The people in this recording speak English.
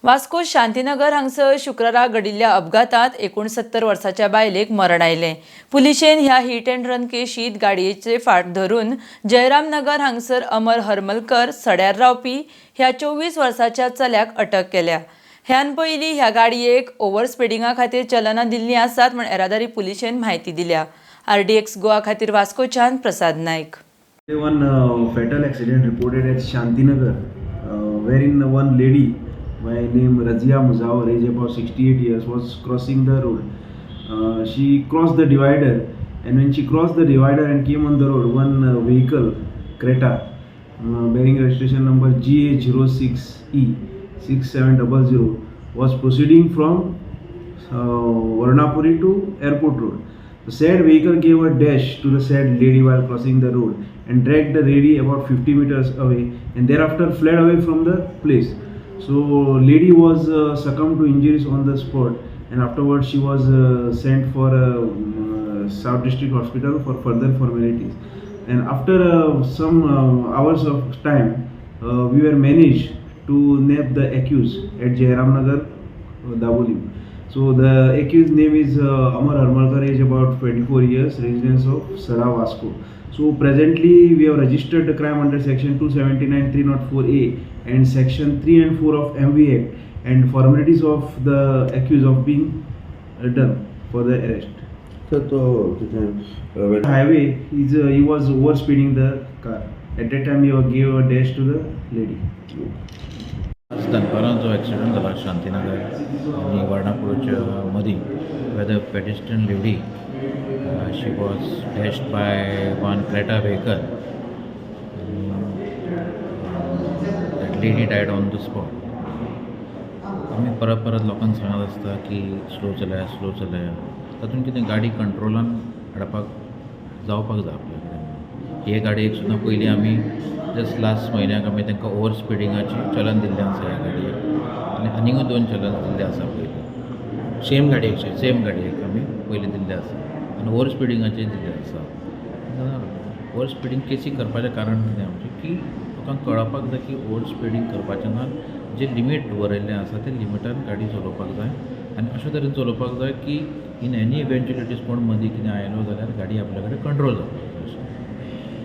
Vasco Shantinagar हांगसर शुक्रारा घडिल्ल्या अपघातात 69 वर्साच्या बायलेक मरण आयले। पुलिशेन ह्या हिट एंड रन केशीत गाडयेचे फाट धरून जयराम नगर हांगसर अमर हरमलकर सड्यार रावपी ह्या 24 वर्साच्या चल्याक अटक केल्या। ह्यान पयलीं ह्या गाडयेक ओव्हर स्पीडिंगा खातीर चलनां दिल्लीं आसात म्हण येरादारी पुलिशेन म्हायती दिल्या। RDXGOA खातीर वास्कोच्यान प्रसाद नायक। One fatal accident reported at Shantinagar, wherein one lady by name Razia Muzawar, age about 68 years, was crossing the road. She crossed the divider, and when she crossed the divider and came on the road, one vehicle, Creta, bearing registration number GA06E 6700, was proceeding from Varnapuri to Airport Road. The said vehicle gave a dash to the said lady while crossing the road and dragged the lady about 50 meters away and thereafter fled away from the place. So lady was succumbed to injuries on the spot, and afterwards she was sent for South District Hospital for further formalities. And after some hours of time, we were managed to nab the accused at Jairam Nagar, Daboli. So the accused name is Amar Harmalkar, age about 24 years, residence of Sada, Vasco. So presently we have registered the crime under section 279 304A and section 3 and 4 of MV Act, and formalities of the accused of being done for the arrest. So highway, he was over speeding the car. At that time he gave a dash to the lady. दनपारां जो accident जाला शांतीनगर आनी वर्णापुरच्या मदीं where the pedestrian lady she was dashed by one Creta vehicle. That lady died on the spot. आमी परत लोकांक सांगत आसता की स्लो चलया तातूंत कितें गाडी कंट्रोलान हाडपाक जावपाक जाय आपल्या कडेन। हे गाडयेक सुद्दां पयलीं आमी जस्ट लास्ट म्हयन्याक आमी तांकां ओवर स्पिडींगाची चलन दिल्लें आसा ह्या गाडयेक, आनी आनीकूय 2 चलन दिल्लें आसा पयलीं सेम गाडयेक आमी पयलीं दिल्लें आसा आनी ओवर स्पिडींगाचेय दिल्लें आसा। ओवर स्पिडींग केसी करपाचें कारण कितें आमचें की लोकांक कळपाक जाय की ओवर स्पिडींग करपाचें ना, जें लिमीट बरयल्लें आसा ते लिमिटान गाडी चलोवपाक जाय आनी अशे तरेन चलोवपाक जाय की इन एनी इवेंच्युलिटीज कोण मदीं कितें आयलो जाल्यार गाडी आपल्या कडेन कंट्रोल जावपाक जाय।